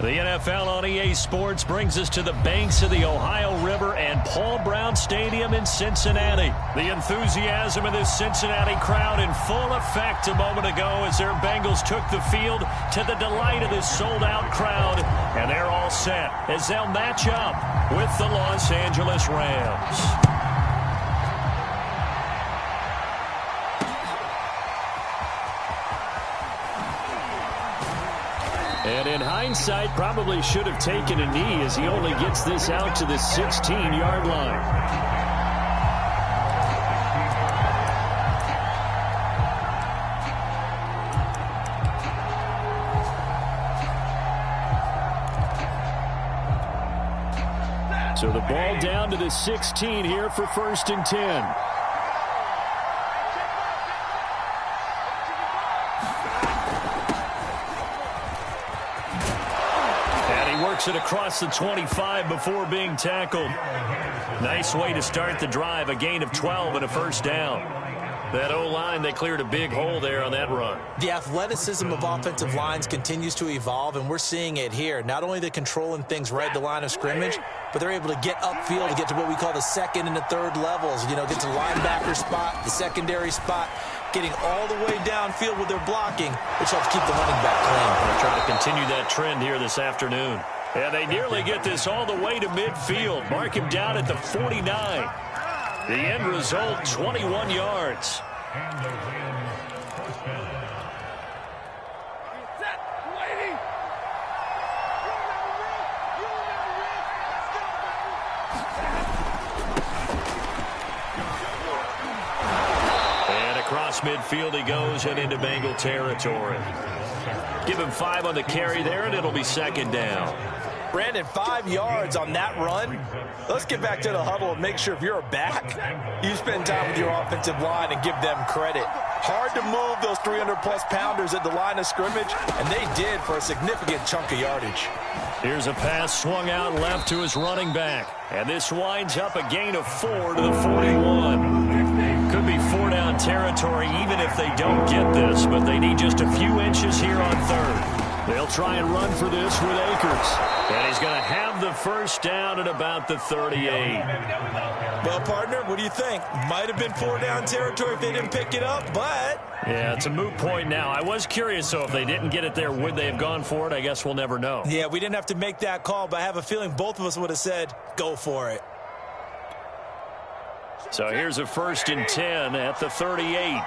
The NFL on EA Sports brings us to the banks of the Ohio River and Paul Brown Stadium in Cincinnati. The enthusiasm of this Cincinnati crowd in full effect a moment ago as their Bengals took the field to the delight of this sold-out crowd. And they're all set as they'll match up with the Los Angeles Rams. And in hindsight, probably should have taken a knee as he only gets this out to the 16-yard line. So the ball down to the 16 here for 1st and 10. It across the 25 before being tackled. Nice way to start the drive. A gain of 12 and a 1st down. That O-line, they cleared a big hole there on that run. The athleticism of offensive lines continues to evolve, and we're seeing it here. Not only they're controlling things right at the line of scrimmage, but they're able to get upfield to get to what we call the 2nd and the 3rd levels. You know, get to the linebacker spot, the secondary spot, getting all the way downfield with their blocking, which helps keep the running back clean. They're trying to continue that trend here this afternoon. And they nearly get this all the way to midfield. Mark him down at the 49. The end result, 21 yards. And across midfield he goes and into Bengal territory. Give him 5 on the carry there, and it'll be 2nd down. Brandon, 5 yards on that run. Let's get back to the huddle and make sure if you're a back, you spend time with your offensive line and give them credit. Hard to move those 300-plus pounders at the line of scrimmage, and they did for a significant chunk of yardage. Here's a pass swung out left to his running back, and this winds up a gain of 4 to the 41. Could be 4-down territory even if they don't get this, but they need just a few inches here on 3rd. They'll try and run for this with Akers. And he's going to have the 1st down at about the 38. Well, partner, what do you think? Might have been 4-down territory if they didn't pick it up, but... Yeah, it's a moot point now. I was curious, so if they didn't get it there, would they have gone for it? I guess we'll never know. Yeah, we didn't have to make that call, but I have a feeling both of us would have said, go for it. So here's a 1st and 10 at the 38.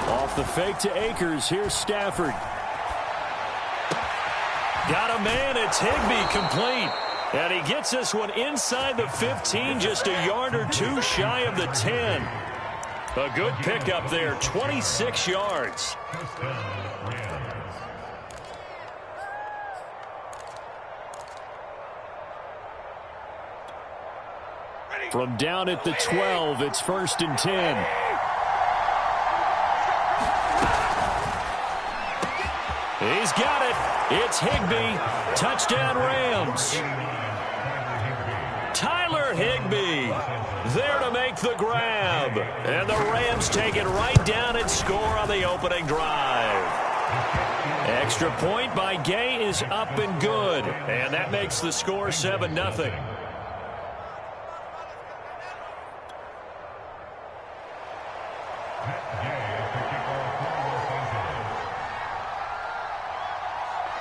Off the fake to Akers. Here's Stafford. Got a man. It's Higbee complete. And he gets this one inside the 15, just a yard or 2 shy of the 10. A good pickup there, 26 yards. From down at the 12, it's 1st and 10. He's got it. It's Higbee. Touchdown Rams. Tyler Higbee there to make the grab. And the Rams take it right down and score on the opening drive. Extra point by Gay is up and good. And that makes the score 7-0.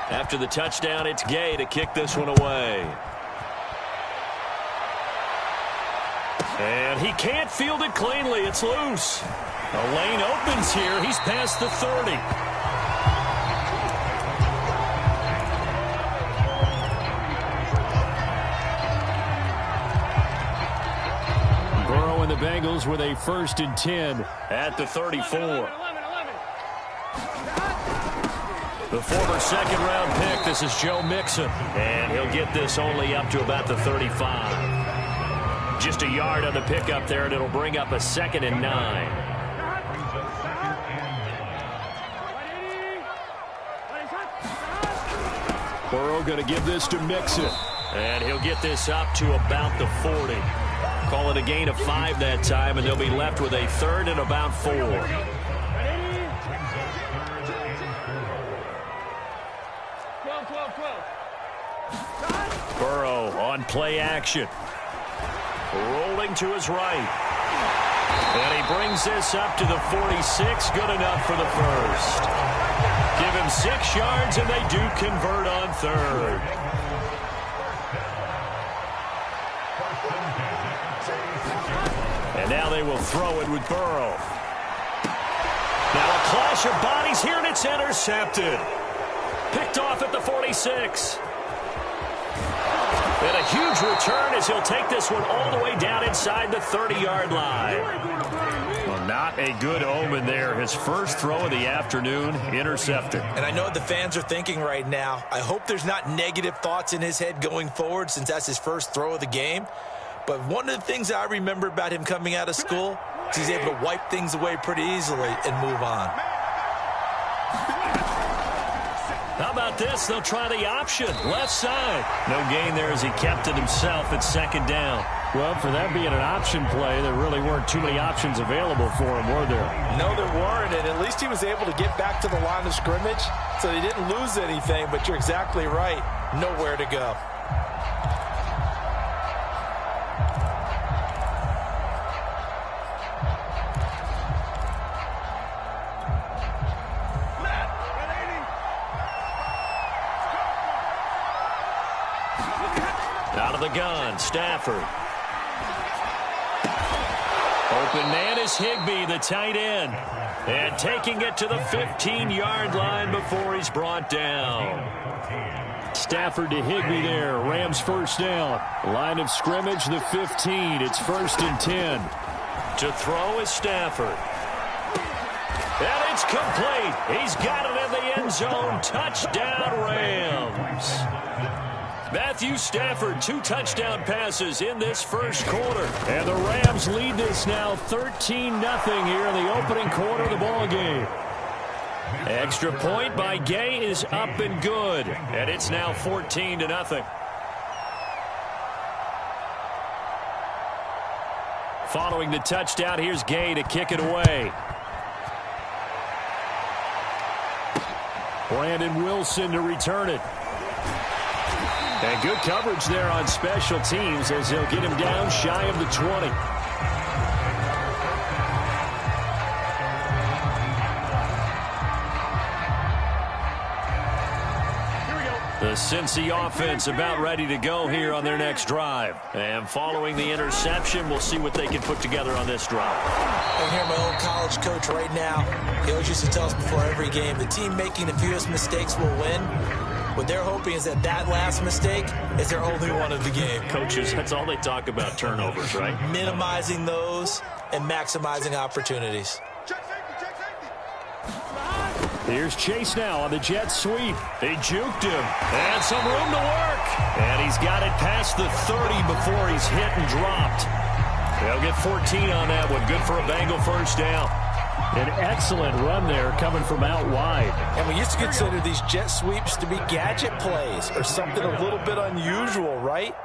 After the touchdown, it's Gay to kick this one away. And he can't field it cleanly. It's loose. A lane opens here. He's past the 30. Burrow and the Bengals with a 1st and 10 at the 34. The former 2nd-round pick, this is Joe Mixon. And he'll get this only up to about the 35. Just a yard on the pickup there, and it'll bring up a 2nd and 9. Burrow going to give this to Mixon. And he'll get this up to about the 40. Call it a gain of 5 that time, and they'll be left with a 3rd and about 4. Burrow on play action. Rolling to his right. And he brings this up to the 46. Good enough for the first. Give him 6 yards, and they do convert on third. And now they will throw it with Burrow. Now a clash of bodies here, and it's intercepted. Picked off at the 46. And a huge return as he'll take this one all the way down inside the 30-yard line. Well, not a good omen there. His first throw of the afternoon, intercepted. And I know what the fans are thinking right now. I hope there's not negative thoughts in his head going forward since that's his first throw of the game. But one of the things I remember about him coming out of school is he's able to wipe things away pretty easily and move on. How about this? They'll try the option. Left side. No gain there as he kept it himself at second down. Well, for that being an option play, there really weren't too many options available for him, were there? No, there weren't, and at least he was able to get back to the line of scrimmage, so he didn't lose anything, but you're exactly right. Nowhere to go. Out of the gun, Stafford. Open man is Higbee, the tight end. And taking it to the 15-yard line before he's brought down. Stafford to Higbee there. Rams first down. Line of scrimmage, the 15. It's 1st and 10. To throw is Stafford. And it's complete. He's got it in the end zone. Touchdown, Rams. Matthew Stafford, 2 touchdown passes in this first quarter. And the Rams lead this now 13-0 here in the opening quarter of the ball game. Extra point by Gay is up and good. And it's now 14-0. Following the touchdown, here's Gay to kick it away. Brandon Wilson to return it. And good coverage there on special teams as they'll get him down shy of the 20. The Cincy offense about ready to go here on their next drive. And following the interception, we'll see what they can put together on this drive. I hear my old college coach right now. He always used to tell us before every game, the team making the fewest mistakes will win. What they're hoping is that last mistake is their only one of the game. Coaches, that's all they talk about, turnovers, right? Minimizing those and maximizing opportunities. Here's Chase now on the jet sweep. They juked him. And some room to work. And he's got it past the 30 before he's hit and dropped. They'll get 14 on that one. Good for a Bengal first down. An excellent run there coming from out wide. And we used to consider these jet sweeps to be gadget plays or something a little bit unusual, right?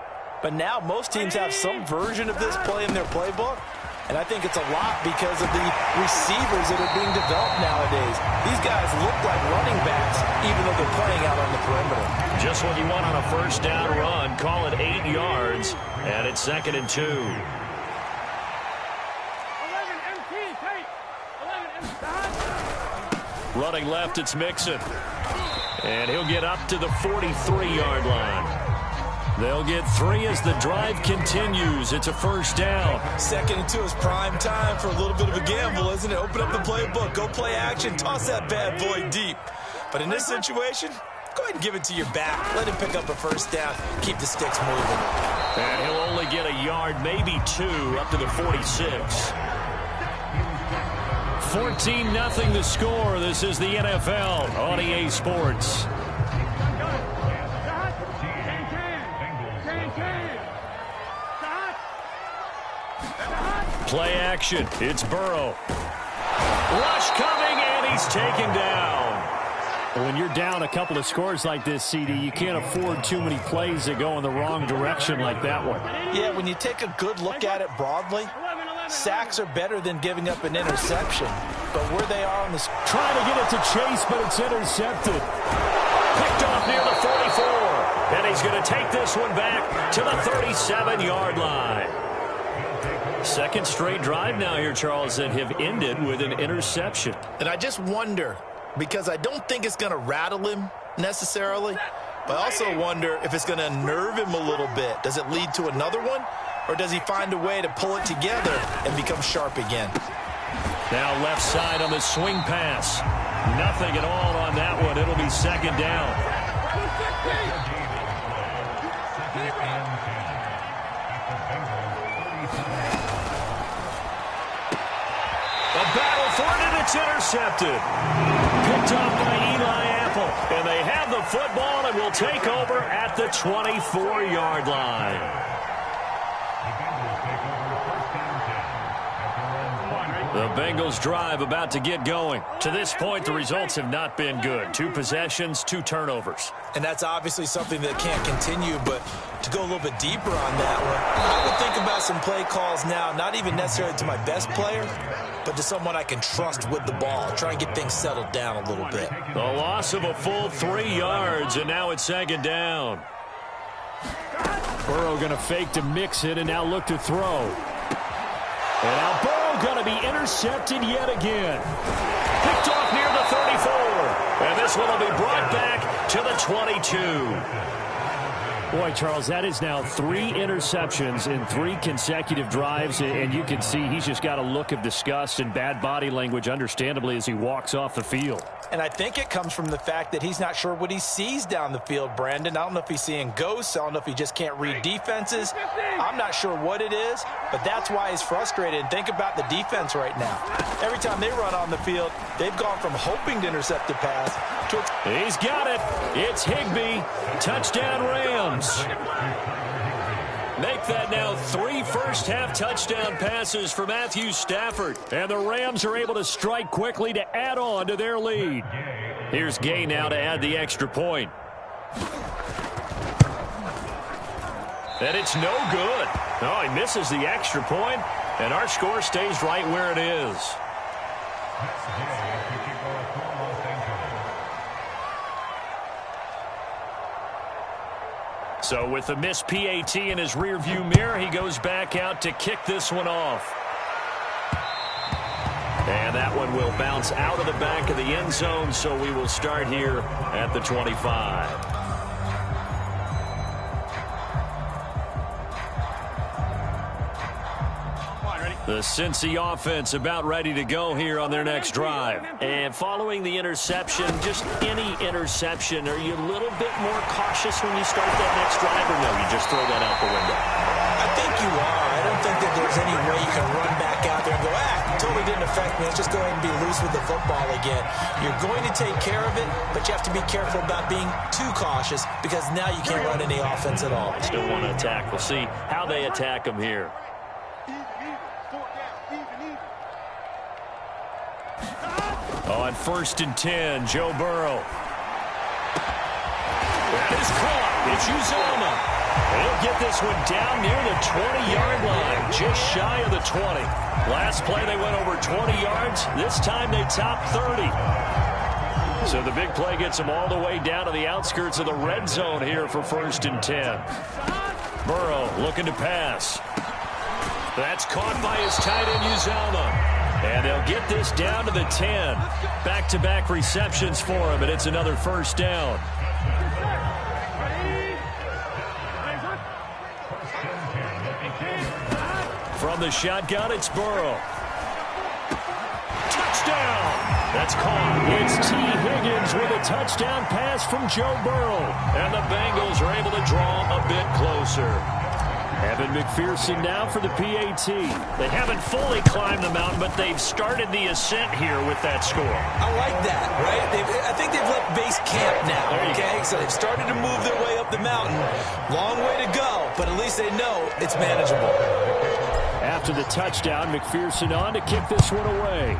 But now most teams have some version of this play in their playbook. And I think it's a lot because of the receivers that are being developed nowadays. These guys look like running backs even though they're playing out on the perimeter. Just what you want on a first down run. Call it 8 yards. And it's 2nd and 2. Running left, it's Mixon. And he'll get up to the 43-yard line. They'll get 3 as the drive continues. It's a first down. 2nd and 2 is prime time for a little bit of a gamble, isn't it? Open up the playbook, go play action, toss that bad boy deep. But in this situation, go ahead and give it to your back. Let him pick up a first down. Keep the sticks moving. And he'll only get a yard, maybe 2, up to the 46. 14-0 the score. This is the NFL on EA Sports. Play action. It's Burrow. Rush coming, and he's taken down. When you're down a couple of scores like this, CD, you can't afford too many plays that go in the wrong direction like that one. Yeah, when you take a good look at it broadly, sacks are better than giving up an interception. But where they are on this... Trying to get it to Chase, but it's intercepted. Picked off near the 44. And he's going to take this one back to the 37-yard line. Second straight drive now here, Charles, that have ended with an interception. And I just wonder, because I don't think it's going to rattle him necessarily, but I also wonder if it's going to unnerve him a little bit. Does it lead to another one, or does he find a way to pull it together and become sharp again? Now left side on the swing pass. Nothing at all on that one. It'll be second down. A battle for it, and it's intercepted. Picked off by Eli Apple. And they have the football and will take over at the 24-yard line. The Bengals drive about to get going. To this point, the results have not been good. 2 possessions, 2 turnovers. And that's obviously something that can't continue, but to go a little bit deeper on that one, I would think about some play calls now, not even necessarily to my best player, but to someone I can trust with the ball. Try and get things settled down a little bit. The loss of a full 3 yards, and now it's second down. Burrow going to fake to mix it and now look to throw. And now Burrow going to be intercepted yet again. Picked off near the 34. And this one will be brought back to the 22. Boy, Charles, that is now 3 interceptions in 3 consecutive drives, and you can see he's just got a look of disgust and bad body language, understandably, as he walks off the field. And I think it comes from the fact that he's not sure what he sees down the field, Brandon. I don't know if he's seeing ghosts. I don't know if he just can't read defenses. I'm not sure what it is, but that's why he's frustrated. And think about the defense right now. Every time they run on the field, they've gone from hoping to intercept the pass to... He's got it. It's Higbee. Touchdown Rams. Make that now 3 first-half touchdown passes for Matthew Stafford. And the Rams are able to strike quickly to add on to their lead. Here's Gay now to add the extra point. And it's no good. Oh, he misses the extra point, and our score stays right where it is. So with the missed PAT in his rearview mirror, he goes back out to kick this one off. And that one will bounce out of the back of the end zone, so we will start here at the 25. The Cincy offense about ready to go here on their next drive. And following the interception, just any interception, are you a little bit more cautious when you start that next drive, or no, you just throw that out the window? I think you are. I don't think that there's any way you can run back out there and go, totally didn't affect me. Let's just go ahead and be loose with the football again. You're going to take care of it, but you have to be careful about being too cautious because now you can't run any offense at all. Still want to attack. We'll see how they attack them here. On 1st and 10, Joe Burrow. That is caught. It's Uzomah. He'll get this one down near the 20-yard line, just shy of the 20. Last play, they went over 20 yards. This time, they topped 30. So the big play gets them all the way down to the outskirts of the red zone here for 1st and 10. Burrow looking to pass. That's caught by his tight end, Uzomah. And they'll get this down to the 10. Back-to-back receptions for him, and it's another first down. From the shotgun, it's Burrow. Touchdown! That's caught. It's T. Higgins with a touchdown pass from Joe Burrow. And the Bengals are able to draw a bit closer. Evan McPherson now for the PAT. They haven't fully climbed the mountain, but they've started the ascent here with that score. I like that, right? I think they've left base camp now, okay? So they've started to move their way up the mountain. Long way to go, but at least they know it's manageable. After the touchdown, McPherson on to kick this one away.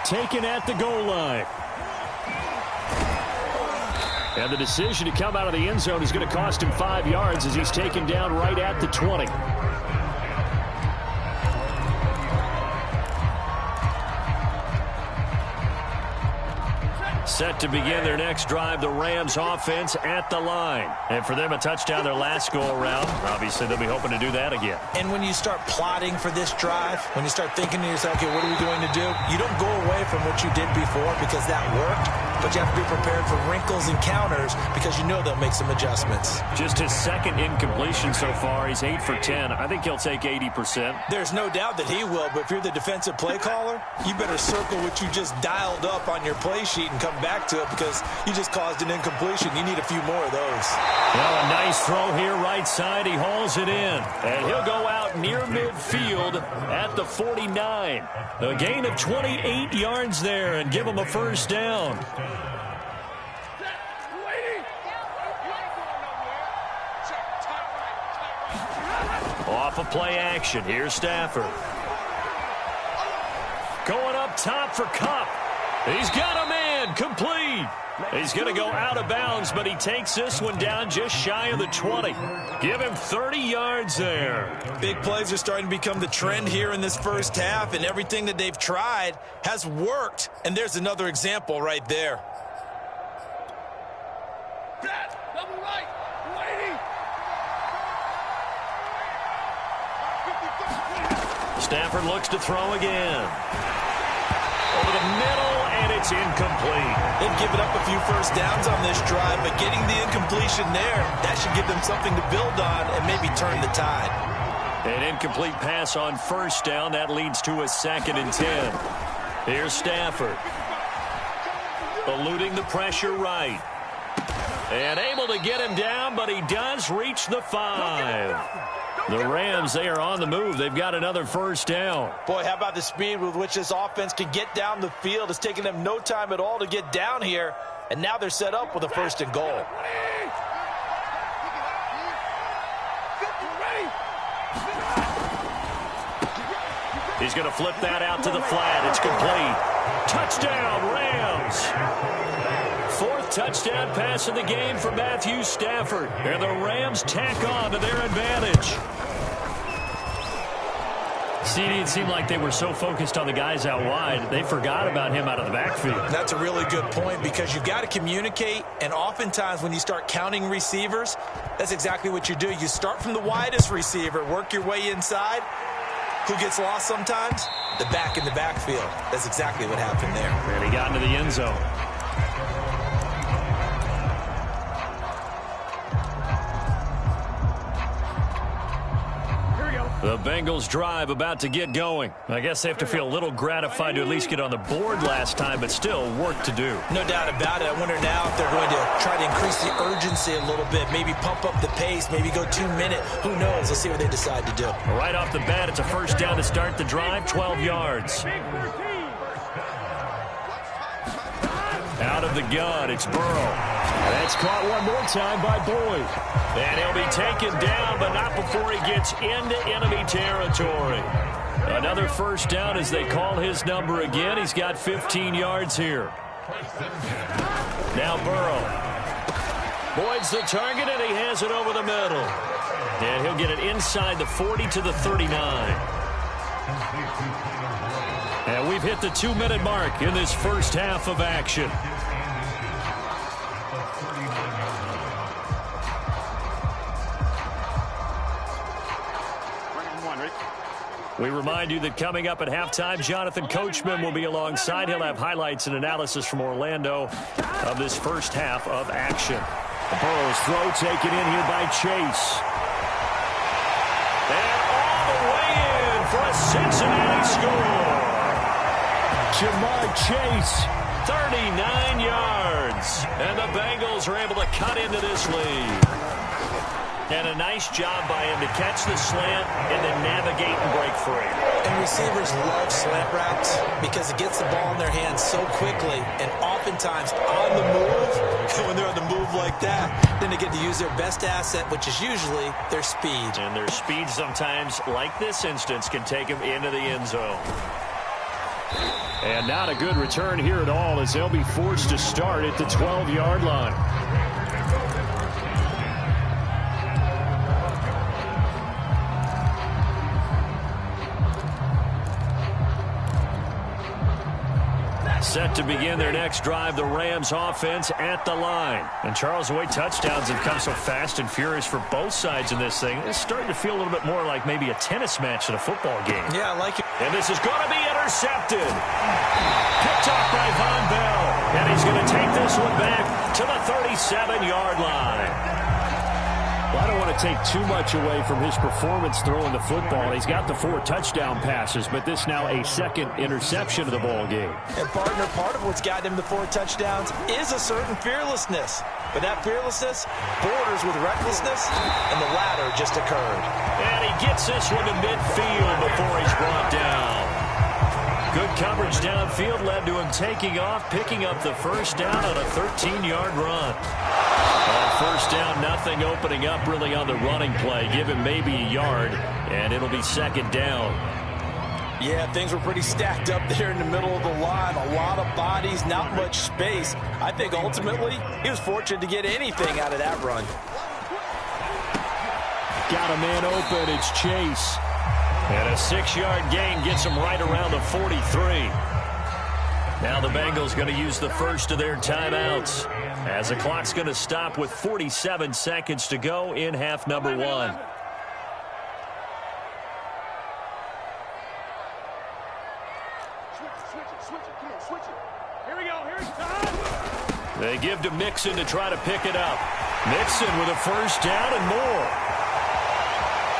Taken at the goal line. And the decision to come out of the end zone is going to cost him 5 yards as he's taken down right at the 20. Set to begin their next drive, the Rams offense at the line. And for them, a touchdown their last go-around. Obviously, they'll be hoping to do that again. And when you start plotting for this drive, when you start thinking to yourself, okay, what are we going to do? You don't go away from what you did before because that worked, but you have to be prepared for wrinkles and counters because you know they'll make some adjustments. Just his second incompletion so far. He's 8 for 10. I think he'll take 80%. There's no doubt that he will, but if you're the defensive play caller, you better circle what you just dialed up on your play sheet and come back to it because you just caused an incompletion. You need a few more of those. Well, a nice throw here right side. He hauls it in. And he'll go out near midfield at the 49. A gain of 28 yards there and give him a first down. Off of play action. Here's Stafford. Going up top for Kupp. He's got a man. Complete. He's going to go out of bounds, but he takes this one down just shy of the 20. Give him 30 yards there. Big plays are starting to become the trend here in this first half, and everything that they've tried has worked. And there's another example right there. Stafford looks to throw again. Over the middle, and it's incomplete. They've given up a few first downs on this drive, but getting the incompletion there, that should give them something to build on and maybe turn the tide. An incomplete pass on first down. That leads to a 2nd and 10. Here's Stafford. Eluding the pressure right. And able to get him down, but he does reach the 5. The Rams, they are on the move. They've got another first down. Boy, how about the speed with which this offense can get down the field? It's taken them no time at all to get down here, and now they're set up with a 1st and goal. He's going to flip that out to the flat. It's complete. Touchdown, Rams. 4th touchdown pass of the game for Matthew Stafford. And the Rams tack on to their advantage. CD, it seemed like they were so focused on the guys out wide, they forgot about him out of the backfield. That's a really good point because you've got to communicate, and oftentimes when you start counting receivers, that's exactly what you do. You start from the widest receiver, work your way inside. Who gets lost sometimes? The back in the backfield. That's exactly what happened there. And he got into the end zone. The Bengals drive about to get going. I guess they have to feel a little gratified to at least get on the board last time, but still work to do. No doubt about it. I wonder now if they're going to try to increase the urgency a little bit, maybe pump up the pace, maybe go 2 minute. Who knows? Let's see what they decide to do. Right off the bat, it's a first down to start the drive, 12 yards. Out of the gun, it's Burrow. That's caught one more time by Boyd. And he'll be taken down, but not before he gets into enemy territory. Another first down as they call his number again. He's got 15 yards here. Now Burrow. Boyd's the target, and he has it over the middle. And he'll get it inside the 40 to the 39. And we've hit the 2-minute mark in this first half of action. We remind you that coming up at halftime, Jonathan Coachman will be alongside. He'll have highlights and analysis from Orlando of this first half of action. Burrow's throw taken in here by Chase. And all the way in for a Cincinnati score. Jamar Chase, 39 yards. And the Bengals are able to cut into this lead. And a nice job by him to catch the slant and then navigate and break free. And receivers love slant routes because it gets the ball in their hands so quickly and oftentimes on the move. When they're on the move like that, then they get to use their best asset, which is usually their speed. And their speed sometimes, like this instance, can take them into the end zone. And not a good return here at all as they'll be forced to start at the 12-yard line. Set to begin their next drive, the Rams offense at the line. And Charles, the way touchdowns have come so fast and furious for both sides in this thing, it's starting to feel a little bit more like maybe a tennis match in a football game. Yeah, I like it. And this is going to be intercepted. Picked off by Von Bell. And he's going to take this one back to the 37-yard line. Well, I don't want to take too much away from his performance throwing the football. He's got the 4 touchdown passes, but this now a second interception of the ball game. And, partner, part of what's gotten him the 4 touchdowns is a certain fearlessness. But that fearlessness borders with recklessness, and the latter just occurred. And he gets this one to midfield before he's brought down. Good coverage downfield led to him taking off, picking up the first down on a 13-yard run. On first down, nothing opening up really on the running play. Give him maybe a yard, and it'll be second down. Yeah, things were pretty stacked up there in the middle of the line. A lot of bodies, not much space. I think ultimately he was fortunate to get anything out of that run. Got a man open. It's Chase. And a 6-yard gain gets him right around the 43. Now the Bengals going to use the first of their timeouts as the clock's going to stop with 47 seconds to go in half number 1. They give to Mixon to try to pick it up. Mixon with a first down and more.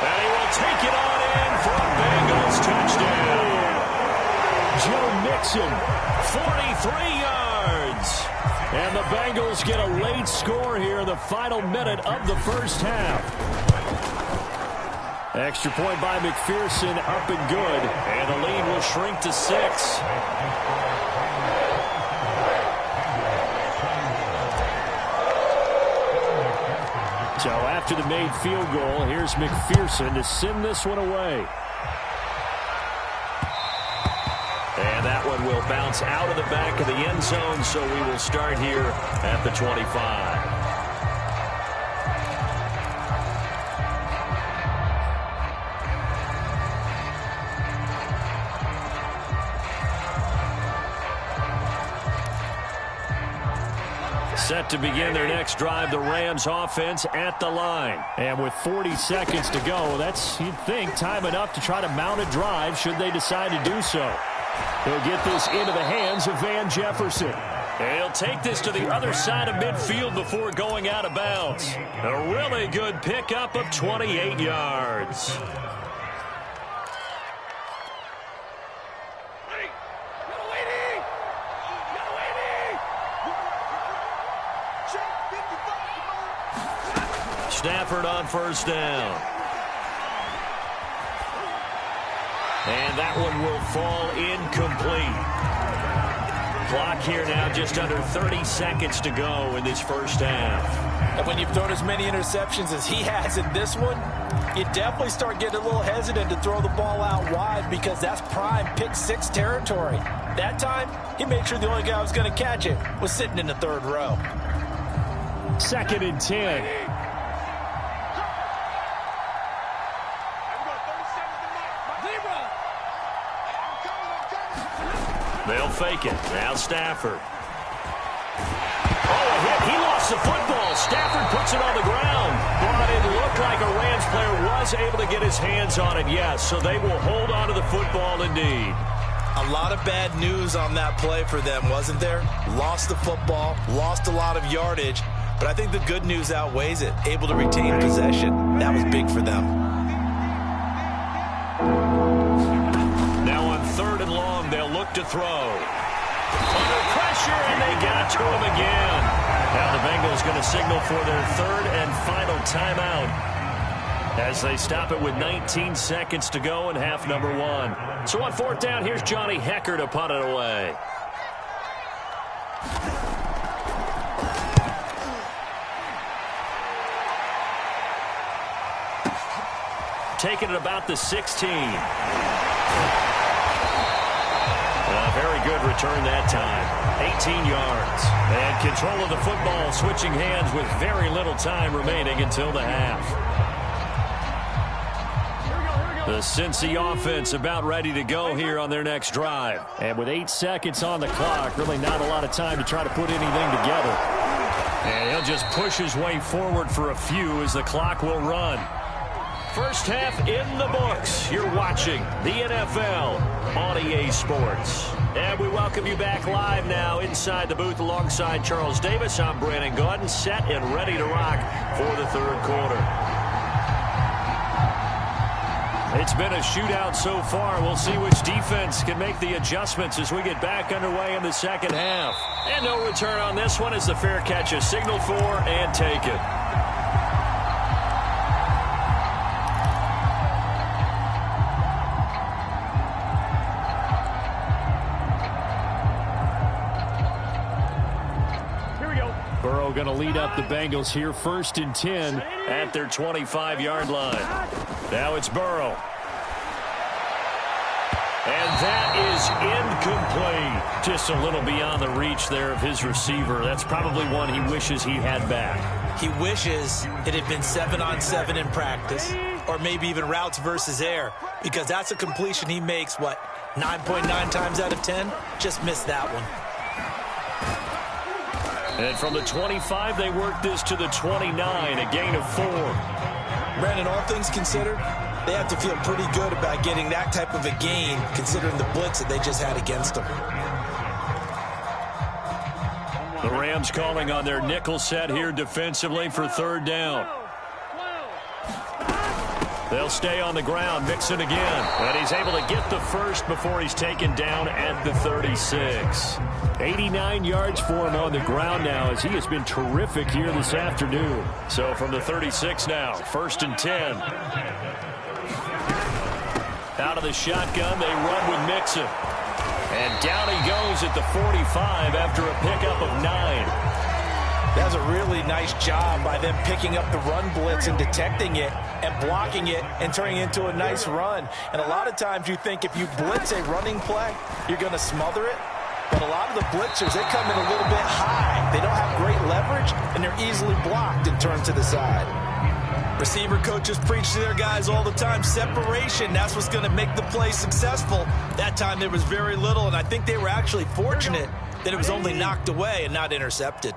And he will take it on in for a Bengals touchdown. Joe Mixon, 43 yards. And the Bengals get a late score here in the final minute of the first half. Extra point by McPherson, up and good. And the lead will shrink to 6. So after the made field goal, here's McPherson to send this one away. And that one will bounce out of the back of the end zone, so we will start here at the 25. Set to begin their next drive, the Rams offense at the line. And with 40 seconds to go, that's, you'd think, time enough to try to mount a drive should they decide to do so. He'll get this into the hands of Van Jefferson. And he'll take this to the other side of midfield before going out of bounds. A really good pickup of 28 yards. Stafford on first down. And that one will fall incomplete. Clock here now just under 30 seconds to go in this first half. And when you've thrown as many interceptions as he has in this one, you definitely start getting a little hesitant to throw the ball out wide because that's prime pick 6 territory. That time, he made sure the only guy who was going to catch it was sitting in the third row. 2nd and 10. They'll fake it. Now Stafford. Oh, a hit. He lost the football. Stafford puts it on the ground. But it looked like a Rams player was able to get his hands on it, yes. So they will hold on to the football indeed. A lot of bad news on that play for them, wasn't there? Lost the football, lost a lot of yardage. But I think the good news outweighs it. Able to retain possession. That was big for them. To throw. Under pressure, and they got to him again. Now the Bengals going to signal for their 3rd and final timeout as they stop it with 19 seconds to go in half number 1. So on 4th down, here's Johnny Hecker to punt it away. Taking it about the 16. Very good return that time. 18 yards. And control of the football, switching hands with very little time remaining until the half. Here we go. The Cincy offense about ready to go here on their next drive. And with 8 seconds on the clock, really not a lot of time to try to put anything together. And he'll just push his way forward for a few as the clock will run. First half in the books. You're watching the NFL on EA Sports. And we welcome you back live now inside the booth alongside Charles Davis. I'm Brandon Gaudin, set and ready to rock for the third quarter. It's been a shootout so far. We'll see which defense can make the adjustments as we get back underway in the second half. And no return on this one as the fair catch is signaled for and taken. Burrow going to lead up the Bengals here, 1st and 10 at their 25-yard line. Now it's Burrow. And that is incomplete. Just a little beyond the reach there of his receiver. That's probably one he wishes he had back. He wishes it had been 7-on-7 in practice, or maybe even routes versus air, because that's a completion he makes, 9.9 times out of 10? Just missed that one. And from the 25, they work this to the 29, a gain of 4. Brandon, all things considered, they have to feel pretty good about getting that type of a gain, considering the blitz that they just had against them. The Rams calling on their nickel set here defensively for third down. They'll stay on the ground, Mixon again. And he's able to get the first before he's taken down at the 36. 89 yards for him on the ground now as he has been terrific here this afternoon. So from the 36 now, 1st and 10. Out of the shotgun, they run with Mixon. And down he goes at the 45 after a pickup of 9. That was a really nice job by them picking up the run blitz and detecting it and blocking it and turning it into a nice run. And a lot of times you think if you blitz a running play, you're going to smother it. But a lot of the blitzers, they come in a little bit high. They don't have great leverage, and they're easily blocked and turned to the side. Receiver coaches preach to their guys all the time. Separation, that's what's going to make the play successful. That time there was very little, and I think they were actually fortunate that it was only knocked away and not intercepted.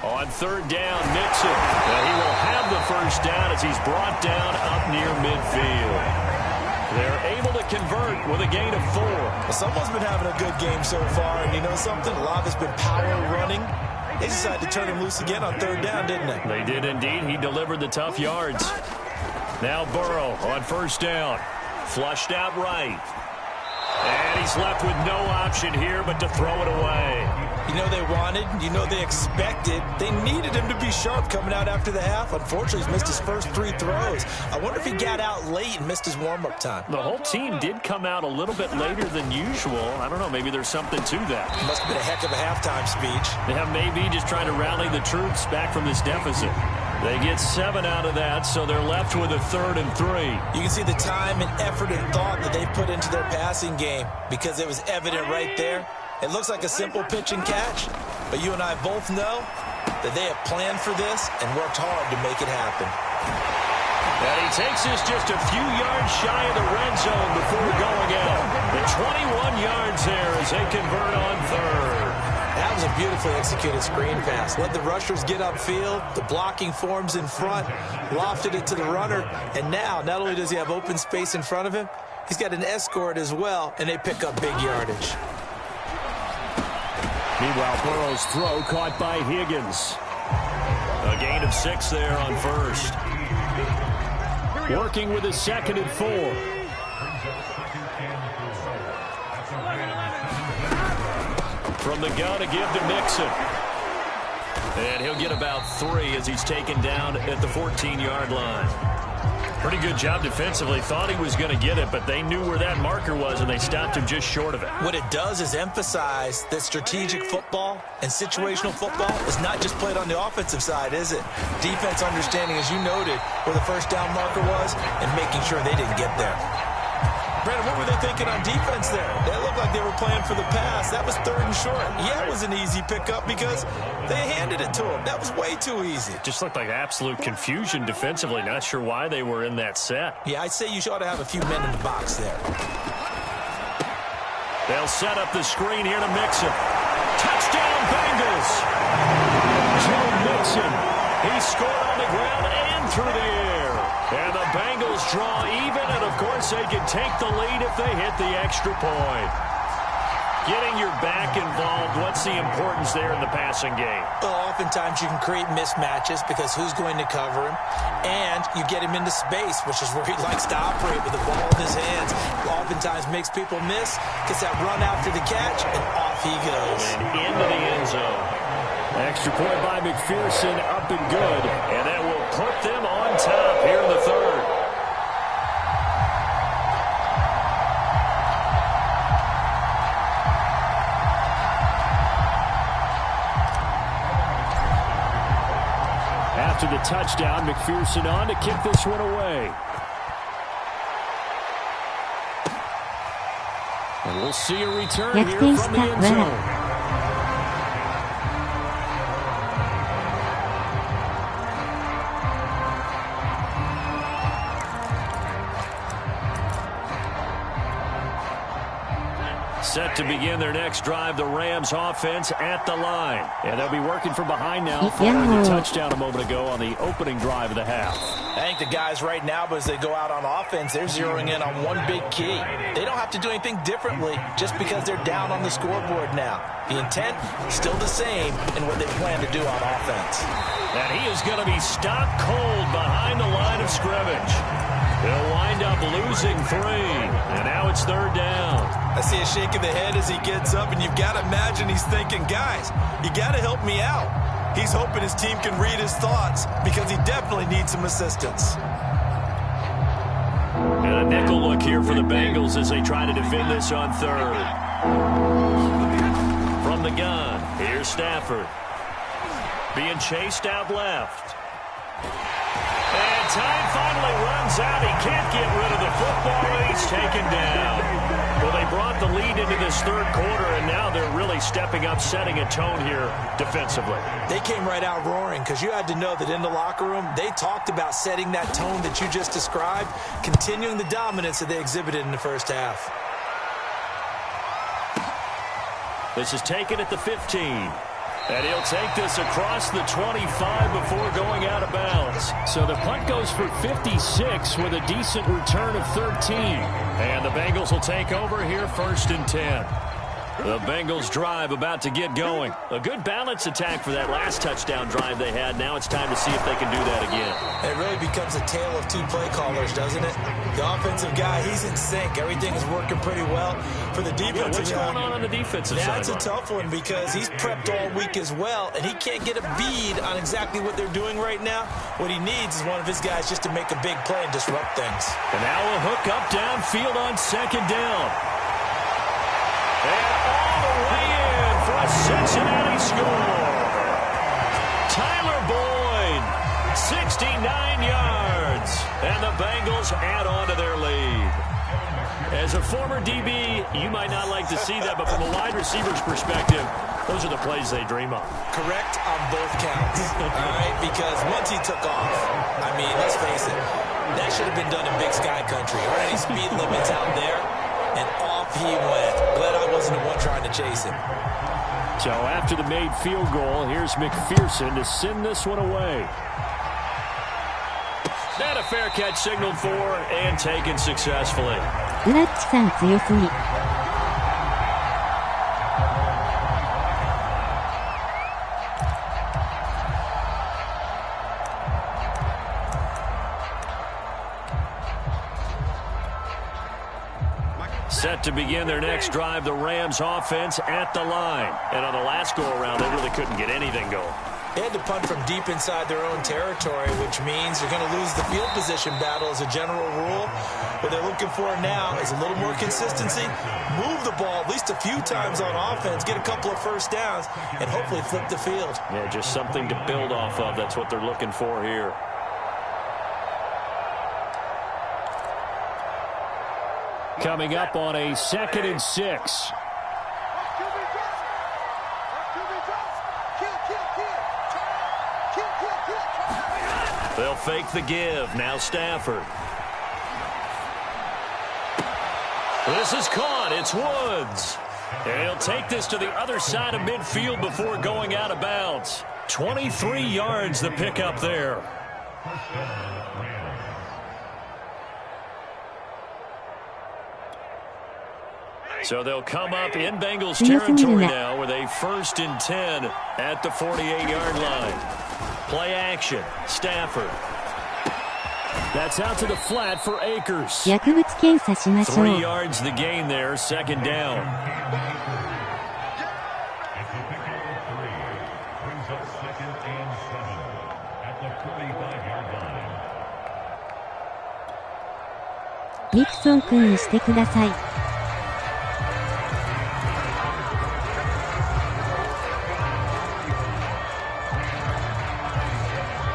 On third down, Mixon. He will have the first down as he's brought down up near midfield. They're able to convert with a gain of 4. Well, someone's been having a good game so far, and you know something? A lot of it's been power running. They decided to turn him loose again on third down, didn't they? They did indeed. He delivered the tough yards. Now Burrow on first down. Flushed out right. And he's left with no option here but to throw it away. You know they wanted, you know they expected. They needed him to be sharp coming out after the half. Unfortunately, he's missed his first 3 throws. I wonder if he got out late and missed his warm-up time. The whole team did come out a little bit later than usual. I don't know, maybe there's something to that. Must have been a heck of a halftime speech. Yeah, maybe just trying to rally the troops back from this deficit. They get 7 out of that, so they're left with a 3rd and 3. You can see the time and effort and thought that they put into their passing game because it was evident right there. It looks like a simple pitch and catch, but you and I both know that they have planned for this and worked hard to make it happen. And he takes this just a few yards shy of the red zone before going out. The 21 yards there as they convert on third. That was a beautifully executed screen pass. Let the rushers get upfield. The blocking forms in front. Lofted it to the runner. And now, not only does he have open space in front of him, he's got an escort as well, and they pick up big yardage. Meanwhile, Burrow's throw caught by Higgins. A gain of 6 there on first. Working with a 2nd and 4. From the gun to give to Mixon. And he'll get about 3 as he's taken down at the 14-yard line. Pretty good job defensively. Thought he was going to get it, but they knew where that marker was, and they stopped him just short of it. What it does is emphasize that strategic football and situational football is not just played on the offensive side, is it? Defense understanding, as you noted, where the first down marker was and making sure they didn't get there. Brandon, what were they thinking on defense there? They looked like they were playing for the pass. That was 3rd and short. Yeah, it was an easy pickup because they handed it to him. That was way too easy. Just looked like absolute confusion defensively. Not sure why they were in that set. Yeah, I'd say you ought to have a few men in the box there. They'll set up the screen here to Mixon. Touchdown, Bengals! Joe Mixon. He scored on the ground and through the air. And the Bengals draw even, and of course they can take the lead if they hit the extra point. Getting your back involved, what's the importance there in the passing game? Well, oftentimes you can create mismatches because who's going to cover him? And you get him into space, which is where he likes to operate with the ball in his hands. Oftentimes makes people miss, gets that run after the catch, and off he goes. And into the end zone. Extra point by McPherson, up and good. And that will put them on top here in the 3rd. After the touchdown, McPherson on to kick this one away. And we'll see a return here from the end zone. Set to begin their next drive, the Rams offense at the line. And they'll be working from behind now following the touchdown a moment ago on the opening drive of the half. I think the guys right now, as they go out on offense, they're zeroing in on one big key. They don't have to do anything differently just because they're down on the scoreboard now. The intent still the same in what they plan to do on offense. And he is going to be stopped cold behind the line of scrimmage. They'll wind up losing 3, and now it's 3rd down. I see a shake of the head as he gets up, and you've got to imagine he's thinking, guys, you got to help me out. He's hoping his team can read his thoughts because he definitely needs some assistance. And a nickel look here for the Bengals as they try to defend this on 3rd. From the gun, here's Stafford. Being chased out left. And time finally runs out. He can't get rid of the football, and he's taken down. Well, they brought the lead into this 3rd quarter, and now they're really stepping up, setting a tone here defensively. They came right out roaring because you had to know that in the locker room, they talked about setting that tone that you just described, continuing the dominance that they exhibited in the first half. This is taken at the 15. And he'll take this across the 25 before going out of bounds. So the punt goes for 56 with a decent return of 13. And the Bengals will take over here 1st and 10. The Bengals drive about to get going. A good balance attack for that last touchdown drive they had. Now it's time to see if they can do that again. It really becomes a tale of 2 play callers, doesn't it? The offensive guy, he's in sync. Everything is working pretty well. For the defensive guy, what's going on the defensive side? That's a tough one because he's prepped all week as well, and he can't get a bead on exactly what they're doing right now. What he needs is one of his guys just to make a big play and disrupt things. And now a hook up downfield on 2nd down. And all the way in for a Cincinnati score. Tyler Boyd, 69 yards. And the Bengals add on to their lead. As a former DB, you might not like to see that, but from a wide receiver's perspective, those are the plays they dream of. Correct on both counts, all right? Because once he took off, I mean, let's face it, that should have been done in Big Sky Country. Already speed limits out there, and off he went. Glad I wasn't the one trying to chase him. So after the made field goal, here's McPherson to send this one away. And a fair catch signaled for and taken successfully. ウラッチさん強すぎ。Set to begin their next drive, the Rams offense at the line. And on the last go-around, they really couldn't get anything going. They had to punt from deep inside their own territory, which means they're going to lose the field position battle as a general rule. What they're looking for now is a little more consistency, move the ball at least a few times on offense, get a couple of first downs, and hopefully flip the field. Yeah, just something to build off of. That's what they're looking for here. Coming up on a 2nd and 6. They'll fake the give. Now Stafford. This is caught. It's Woods. And he'll take this to the other side of midfield before going out of bounds. 23 yards the pickup there. So they'll come up in Bengals territory now with a 1st and 10 at the 48-yard line. Play action. Stafford. That's out to the flat for Akers. 薬物検査しましょう。 3 yards the gain there, 2nd down. Nixon ニクソン君にしてください。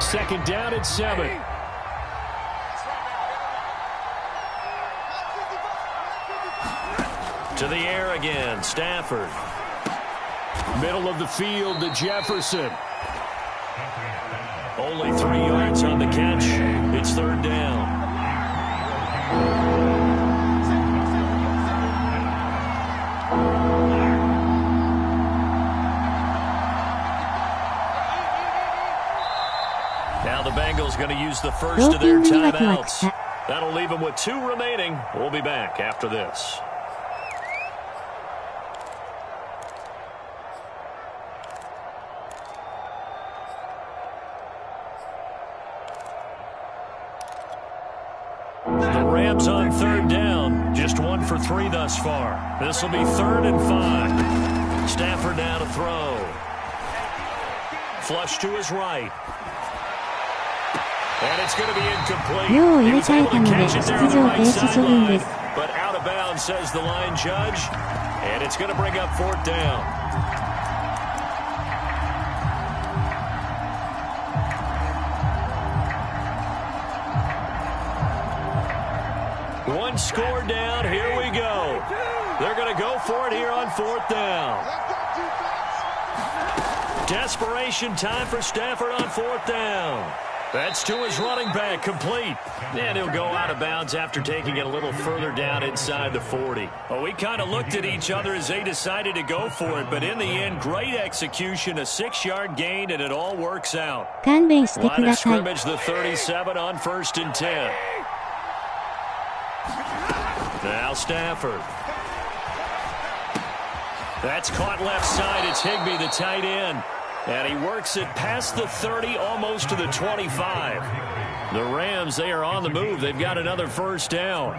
Second down and 7. To the air again, Stafford. Middle of the field to Jefferson. Only 3 yards on the catch. It's 3rd down. Now the Bengals going to use the first of their timeouts. That'll leave them with 2 remaining. We'll be back after this. The Rams on 3rd down. Just 1 for 3 thus far. This will be 3rd and 5. Stafford now to throw. Flush to his right. And it's going to be incomplete. 量を入れ替えたので出場停止処分です。 But out of bounds, says the line judge. And it's going to bring up 4th down. One score down. Here we go. They're going to go for it here on 4th down. Desperation time for Stafford on 4th down. That's to his running back, complete. And he'll go out of bounds after taking it a little further down inside the 40. Well, we kind of looked at each other as they decided to go for it, but in the end, great execution, a 6-yard gain, and it all works out. 勘弁してく Line だ of さい。 scrimmage, the 37 on 1st and 10. Now Stafford. That's caught left side. It's Higbee, the tight end. And he works it past the 30, almost to the 25. The Rams, they are on the move. They've got another 1st down.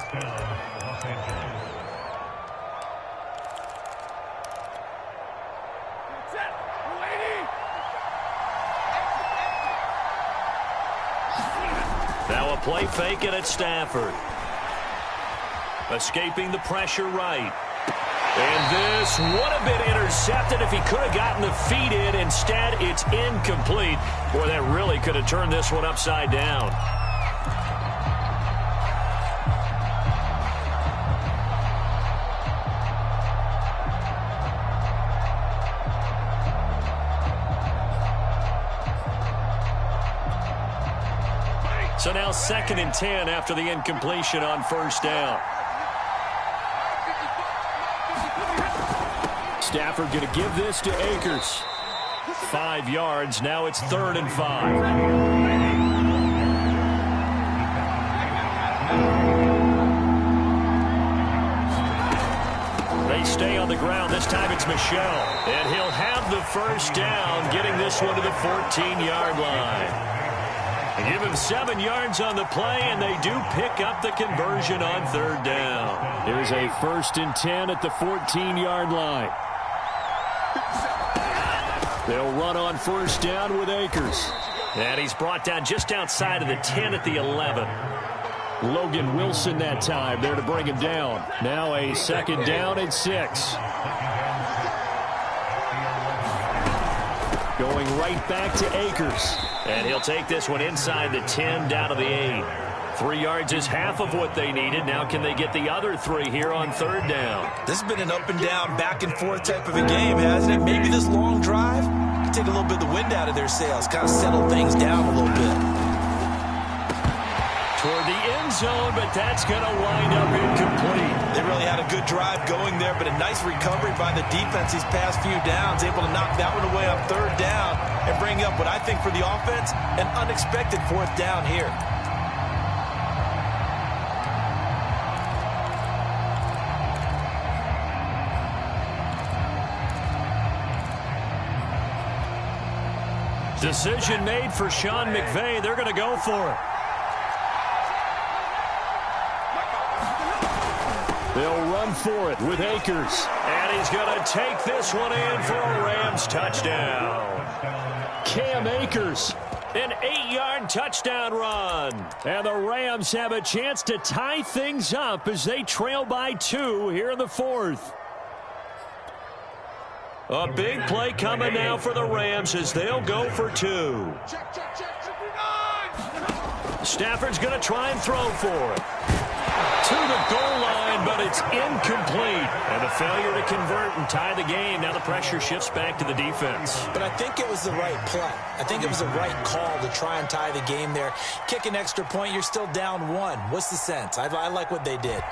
Now a play fake it at Stafford. Escaping the pressure right. And this would have been intercepted if he could have gotten the feet in. Instead, it's incomplete. Boy, that really could have turned this one upside down. So now 2nd and 10 after the incompletion on 1st down. Stafford going to give this to Akers. 5 yards. Now it's 3rd and 5. They stay on the ground. This time it's Michel. And he'll have the 1st down, getting this one to the 14-yard line. They give him 7 yards on the play, and they do pick up the conversion on 3rd down. Here's a 1st and 10 at the 14-yard line. They'll run on 1st down with Akers. And he's brought down just outside of the 10 at the 11. Logan Wilson that time there to bring him down. Now a 2nd down and 6. Going right back to Akers. And he'll take this one inside the 10 down to the 8. 3 yards is half of what they needed. Now can they get the other 3 here on third down? This has been an up and down, back and forth type of a game, hasn't it? Maybe this long drive can take a little bit of the wind out of their sails, kind of settle things down a little bit. Toward the end zone, but that's going to wind up incomplete. They really had a good drive going there, but a nice recovery by the defense these past few downs, able to knock that one away on third down and bring up what I think for the offense, an unexpected fourth down here. Decision made for Sean McVay. They're going to go for it. They'll run for it with Akers. And he's going to take this one in for a Rams touchdown. Cam Akers, an 8-yard touchdown run. And the Rams have a chance to tie things up as they trail by 2 here in the fourth. A big play coming now for the Rams as they'll go for 2. Stafford's going to try and throw for it. To the goal line, but it's incomplete. And a failure to convert and tie the game. Now the pressure shifts back to the defense. But I think it was the right play. I think it was the right call to try and tie the game there. Kick an extra point, you're still down 1. What's the sense? I like what they did.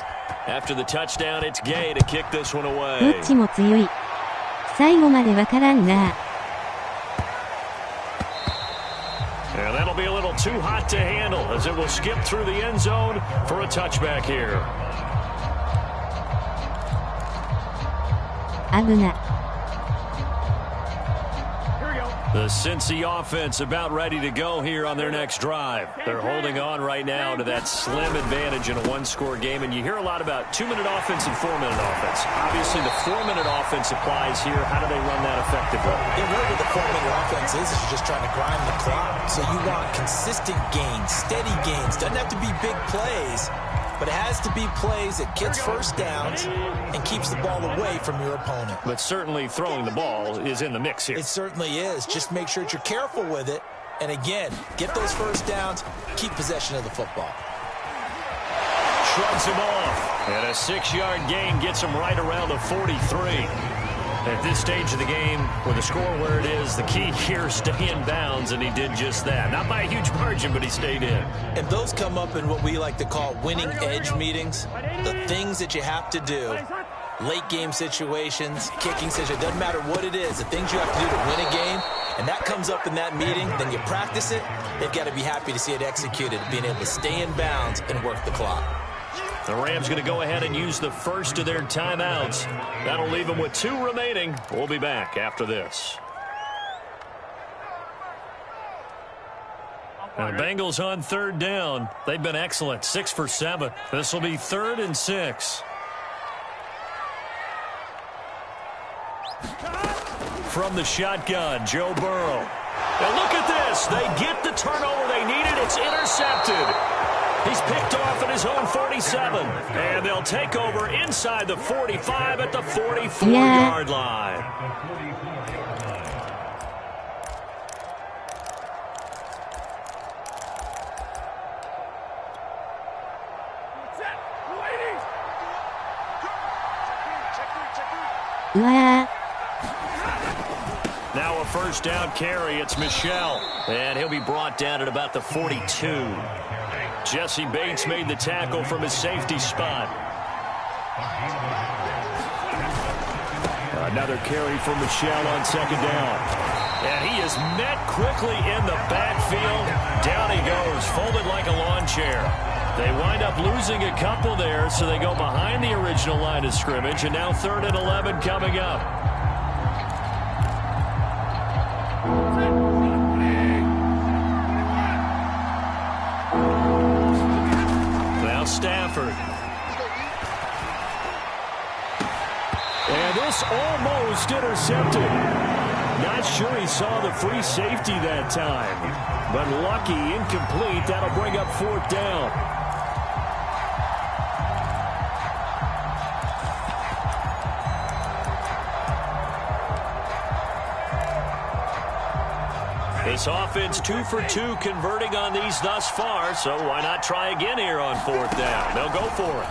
After the touchdown, it's Gay to kick this one どっ away. ちも強い。最後までわからんな。And that'll be a little too hot to handle as it will skip through the end zone for a touchback here. 危な。The Cincy offense about ready to go here on their next drive. They're holding on right now to that slim advantage in a one-score game, and you hear a lot about 2-minute offense and 4-minute offense. Obviously, the 4-minute offense applies here. How do they run that effectively? Yeah, really what the 4-minute offense is you're just trying to grind the clock. So you want consistent gains, steady gains. Doesn't have to be big plays, but it has to be plays that gets first downs and keeps the ball away from your opponent. But certainly throwing the ball is in the mix here. It certainly is. Just make sure that you're careful with it. And again, get those first downs, keep possession of the football. Shrugs him off. And a 6-yard gain gets him right around the 43. At this stage of the game, with the score where it is, the key here is stay in bounds, and he did just that. Not by a huge margin, but he stayed in. And those come up in what we like to call winning edge meetings. The things that you have to do, late game situations, kicking situations, doesn't matter what it is, the things you have to do to win a game, and that comes up in that meeting, then you practice it, they've got to be happy to see it executed, being able to stay in bounds and work the clock. The Rams going to go ahead and use the first of their timeouts. That'll leave them with 2 remaining. We'll be back after this. Now the Bengals on third down. They've been excellent, 6 for 7. This will be 3rd and 6. From the shotgun, Joe Burrow. Now look at this. They get the turnover they needed. It's intercepted. He's picked off at his own 47. And they'll take over inside the 45 at the 44-yard line. Now a first down carry. It's Michel. And he'll be brought down at about the 42. Jesse Bates made the tackle from his safety spot. Another carry for Michel on second down. And he is met quickly in the backfield. Down he goes, folded like a lawn chair. They wind up losing a couple there, so they go behind the original line of scrimmage, and now 3rd and 11 coming up. Stafford. And this almost intercepted. Not sure he saw the free safety that time. But lucky, incomplete. That'll bring up 4th down. This offense 2 for 2 converting on these thus far, so why not try again here on 4th down? They'll go for it.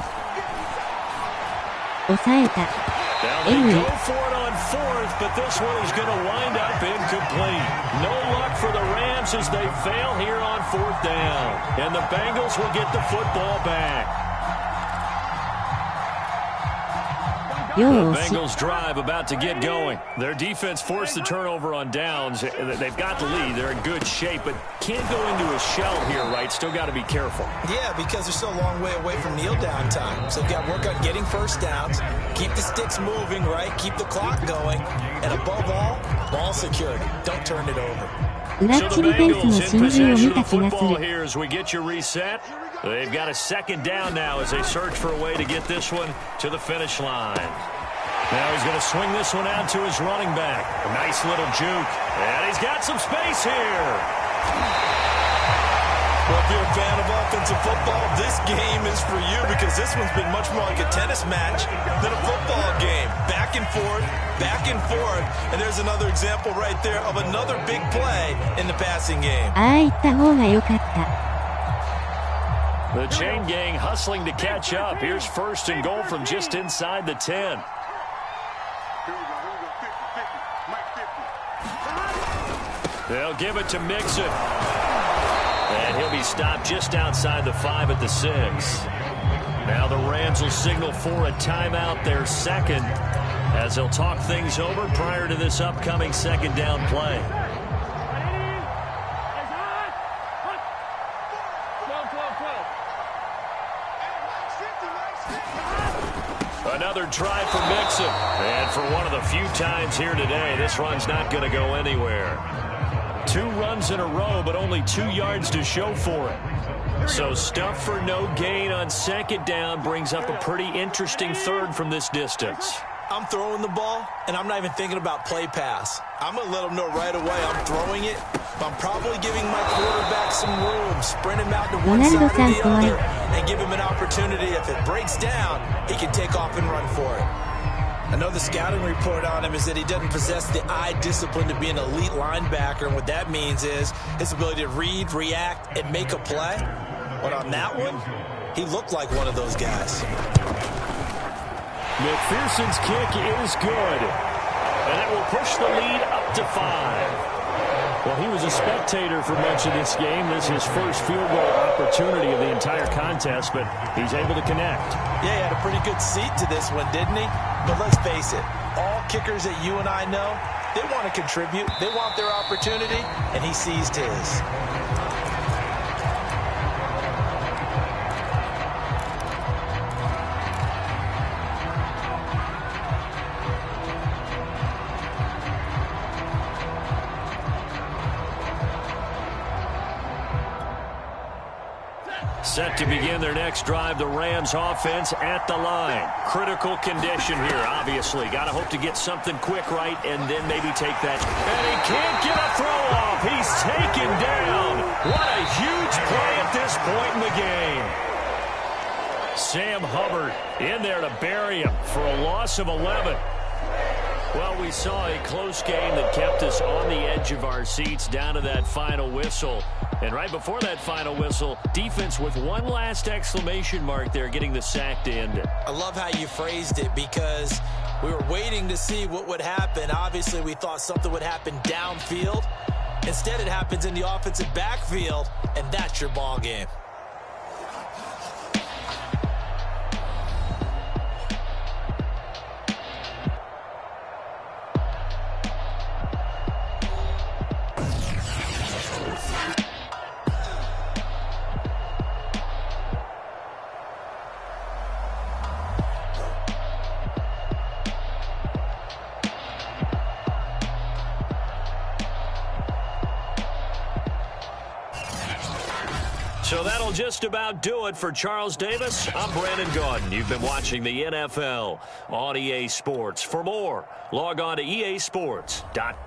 抑えた。Now they go for it on 4th, but this one is going to wind up incomplete. No luck for the Rams as they fail here on 4th down. And the Bengals will get the football back. The Bengals drive about to get going. Their defense forced the turnover on downs. They've got the lead. They're in good shape, but can't go into a shell here, right? Still got to be careful. Yeah, because they're still a long way away from kneel down time. So they've got to work on getting first downs, keep the sticks moving, right? Keep the clock going. And above all, ball security. Don't turn it over. So the Bengals in possession of the football here as we get you reset. They've got a 2nd down now as they search for a way to get this one to the finish line. Now he's going to swing this one out to his running back. A nice little juke. And he's got some space here. Well, if you're a fan of offensive football, this game is for you because this one's been much more like a tennis match than a football game. Back and forth, and there's another example right there of another big play in the passing game. 行った方が良かった。 The chain gang hustling to catch up. Here's 1st and goal from just inside the 10. They'll give it to Mixon. And he'll be stopped just outside the 5 at the 6. Now the Rams will signal for a timeout, their 2nd, as they'll talk things over prior to this upcoming 2nd down play. Another try for Mixon. And for one of the few times here today, this run's not going to go anywhere. 2 runs in a row, but only 2 yards to show for it. So stuff for no gain on 2nd down brings up a pretty interesting 3rd from this distance. I'm throwing the ball, and I'm not even thinking about play pass. I'm going to let them know right away I'm throwing it, but I'm probably giving my quarterback some room, spread him out to one side or the other, and give him an opportunity. If it breaks down, he can take off and run for it. I know the scouting report on him is that he doesn't possess the eye discipline to be an elite linebacker, and what that means is his ability to read, react, and make a play. But on that one, he looked like one of those guys. McPherson's kick is good, and it will push the lead up to 5. Well, he was a spectator for much of this game. This is his first field goal opportunity of the entire contest, but he's able to connect. Yeah, he had a pretty good seat to this one, didn't he? But let's face it, all kickers that you and I know, they want to contribute. They want their opportunity, and he seized his. Set to begin their next drive, the Rams offense at the line. Critical condition here, obviously. Got to hope to get something quick right and then maybe take that. And he can't get a throw off. He's taken down. What a huge play at this point in the game. Sam Hubbard in there to bury him for a loss of 11. Well, we saw a close game that kept us on the edge of our seats down to that final whistle. And right before that final whistle, defense with one last exclamation mark there, getting the sack to end it. I love how you phrased it because we were waiting to see what would happen. Obviously, we thought something would happen downfield. Instead, it happens in the offensive backfield, and that's your ball game. So that'll just about do it for Charles Davis. I'm Brandon Gaudin. You've been watching the NFL on EA Sports. For more, log on to easports.com.